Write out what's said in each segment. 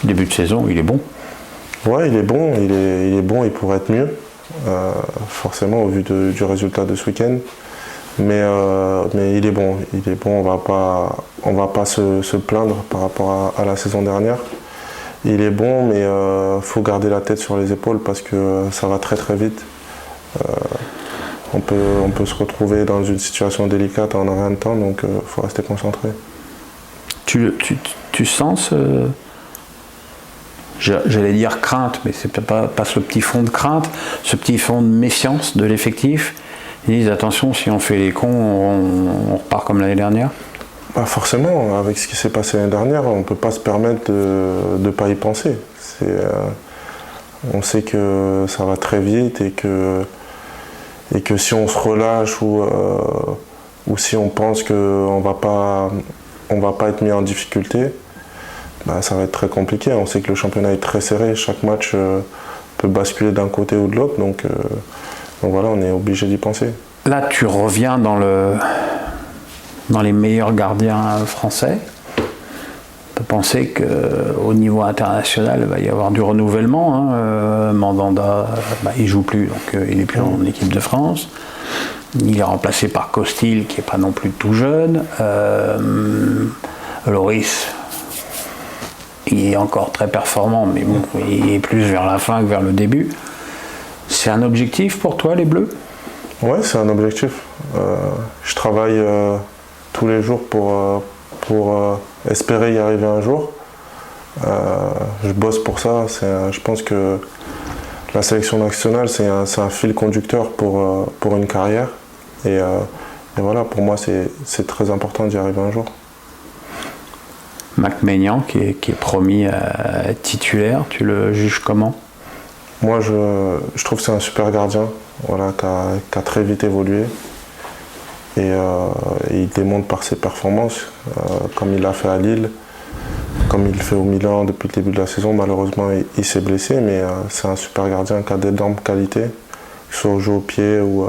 Début de saison, il est bon. Ouais, il est bon, il est bon, il pourrait être mieux, forcément au vu du résultat de ce week-end. Mais il est bon, on va pas se plaindre par rapport à la saison dernière. Il est bon, mais faut garder la tête sur les épaules parce que ça va très très vite. On peut se retrouver dans une situation délicate en rien de temps, donc faut rester concentré. Tu sens j'allais dire crainte, mais c'est pas ce petit fond de crainte, ce petit fond de méfiance de l'effectif. Ils disent attention, si on fait les cons, on repart comme l'année dernière. Bah forcément, avec ce qui s'est passé l'année dernière, on ne peut pas se permettre de ne pas y penser. On sait que ça va très vite et que si on se relâche ou si on pense qu'on va pas être mis en difficulté, bah, ça va être très compliqué. On sait que le championnat est très serré, chaque match peut basculer d'un côté ou de l'autre, donc voilà, on est obligé d'y penser. Là, tu reviens dans les meilleurs gardiens français. On peut penser qu'au niveau international, il va y avoir du renouvellement. Mandanda, il ne joue plus, donc il n'est plus en équipe de France. Il est remplacé par Costil, qui n'est pas non plus tout jeune. Loris, il est encore très performant, mais bon, il est plus vers la fin que vers le début. C'est un objectif pour toi, les Bleus ? Ouais, c'est un objectif. Je travaille tous les jours pour espérer y arriver un jour. Je bosse pour ça. Je pense que la sélection nationale, c'est un fil conducteur pour une carrière. Et voilà, pour moi, c'est très important d'y arriver un jour. Mac Maignan, qui est promis à être titulaire, tu le juges comment ? Moi, je trouve que c'est un super gardien, voilà, qui a très vite évolué. Et il démontre par ses performances, comme il l'a fait à Lille, comme il le fait au Milan depuis le début de la saison. Malheureusement, il s'est blessé, mais c'est un super gardien qui a d'énormes qualités, que ce soit au jeu au pied ou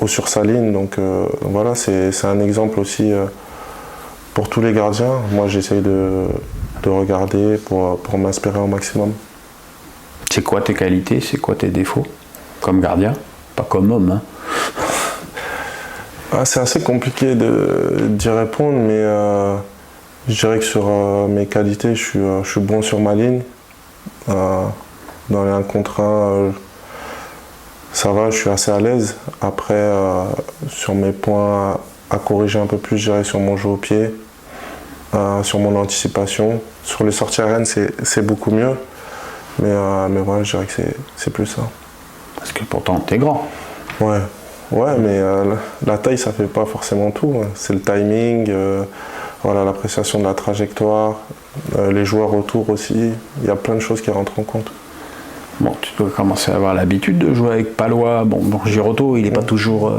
sur sa ligne. Donc voilà, c'est un exemple aussi pour tous les gardiens. Moi, j'essaye de regarder pour m'inspirer au maximum. C'est quoi tes qualités, c'est quoi tes défauts comme gardien, pas comme homme, hein. C'est assez compliqué d'y répondre, mais je dirais que sur mes qualités, je suis bon sur ma ligne. Dans les 1 contre 1, ça va, je suis assez à l'aise. Après, sur mes points à corriger un peu plus, je dirais sur mon jeu au pied, sur mon anticipation. Sur les sorties aériennes, c'est beaucoup mieux. Mais voilà, je dirais que c'est plus ça. Parce que pourtant, t'es grand. Ouais, mais la taille, ça fait pas forcément tout. C'est le timing, voilà, l'appréciation de la trajectoire, les joueurs autour aussi. Il y a plein de choses qui rentrent en compte. Bon, tu dois commencer à avoir l'habitude de jouer avec Palois. Bon, Girotto, il n'est pas toujours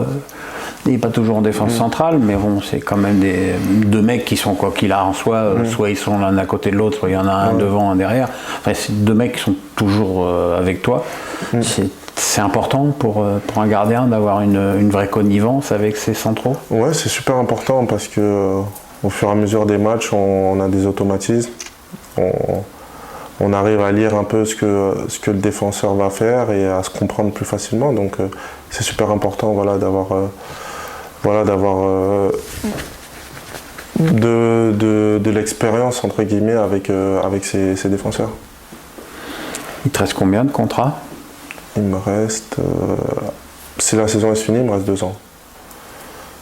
en défense centrale, mais bon, c'est quand même deux mecs qui sont, quoi qu'il a en soi, soit ils sont l'un à côté de l'autre, soit il y en a un devant, un derrière. Enfin, c'est deux mecs qui sont toujours avec toi. C'est important pour un gardien d'avoir une vraie connivence avec ses centraux. Ouais, c'est super important parce que au fur et à mesure des matchs, on a des automatismes. On arrive à lire un peu ce que le défenseur va faire et à se comprendre plus facilement. Donc c'est super important, voilà, d'avoir de l'expérience entre guillemets avec ces défenseurs. Il te reste combien de contrats ? Il me reste, si la saison est finie, il me reste 2 ans.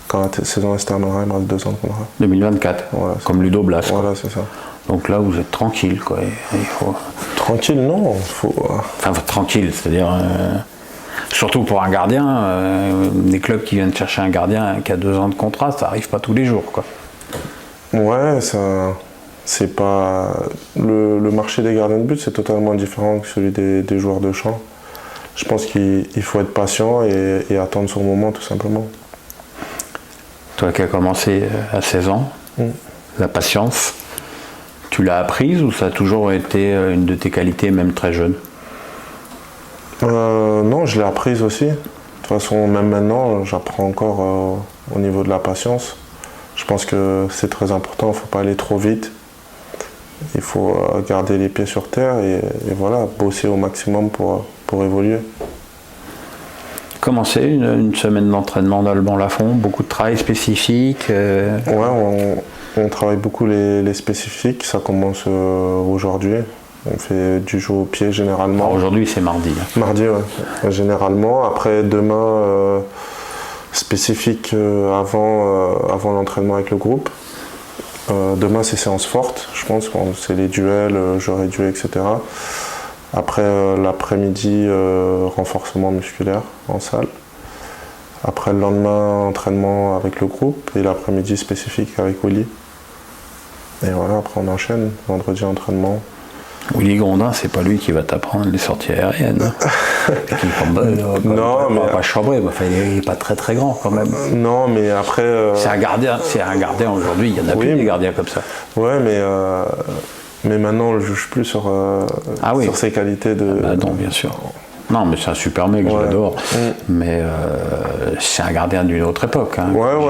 Quand la saison se terminera, il me reste 2 ans de contrat. 2024, voilà, comme Ludo Blas. Voilà, c'est ça. Donc là, vous êtes tranquille, quoi. Il faut... Tranquille, non. Enfin, tranquille, c'est-à-dire... surtout pour un gardien, des clubs qui viennent chercher un gardien qui a 2 ans de contrat, ça arrive pas tous les jours, quoi. Ouais, ça... C'est pas... Le marché des gardiens de but, c'est totalement différent que celui des joueurs de champ. Je pense qu'il faut être patient et attendre son moment, tout simplement. Toi qui as commencé à 16 ans, la patience, tu l'as apprise ou ça a toujours été une de tes qualités, même très jeune ? Non, je l'ai apprise aussi. De toute façon, même maintenant, j'apprends encore au niveau de la patience. Je pense que c'est très important, il ne faut pas aller trop vite. Il faut garder les pieds sur terre et voilà, bosser au maximum pour évoluer. Comment c'est une semaine d'entraînement d'Alban Lafont? Beaucoup de travail spécifique Ouais, on travaille beaucoup les spécifiques. Ça commence aujourd'hui. On fait du jeu au pied généralement. Alors aujourd'hui c'est mardi. Mardi, ouais, généralement. Après demain, spécifique avant l'entraînement avec le groupe. Demain c'est séance forte, je pense, quand c'est les duels, jeux réduits, etc. Après l'après-midi, renforcement musculaire en salle. Après le lendemain, entraînement avec le groupe et l'après-midi spécifique avec Willy. Et voilà, après on enchaîne, vendredi entraînement. Willy Grondin, c'est pas lui qui va t'apprendre les sorties aériennes. Non, mais pas chambrer, enfin, il est pas très très grand quand même. Non, mais après. C'est un gardien aujourd'hui, il y en a plus des gardiens comme ça. Ouais, mais maintenant on le juge plus sur ses qualités de. Non, bien sûr. Non, mais c'est un super mec, je l'adore. Mais c'est un gardien d'une autre époque. Hein.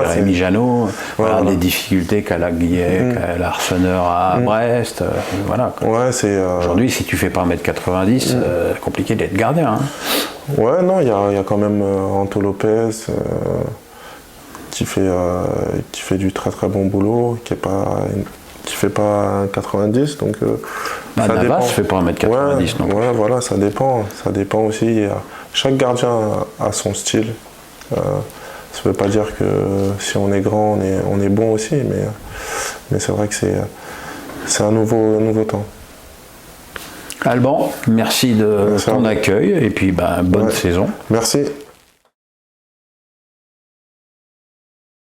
Jérémy Janot, les difficultés qu'a l'Arseneur à Brest. Voilà. Aujourd'hui, si tu fais pas 1m90, compliqué d'être gardien. Hein. Ouais, non, il y a quand même Anto Lopez qui fait du très très bon boulot, qui fait pas 90, donc ça Navas dépend. Fait pas 1m90 non plus. Ouais, voilà, ça dépend aussi. Chaque gardien a son style. Ça veut pas dire que si on est grand, on est bon aussi, mais c'est vrai que c'est un nouveau temps. Alban, merci de ton accueil et puis bonne saison. Merci.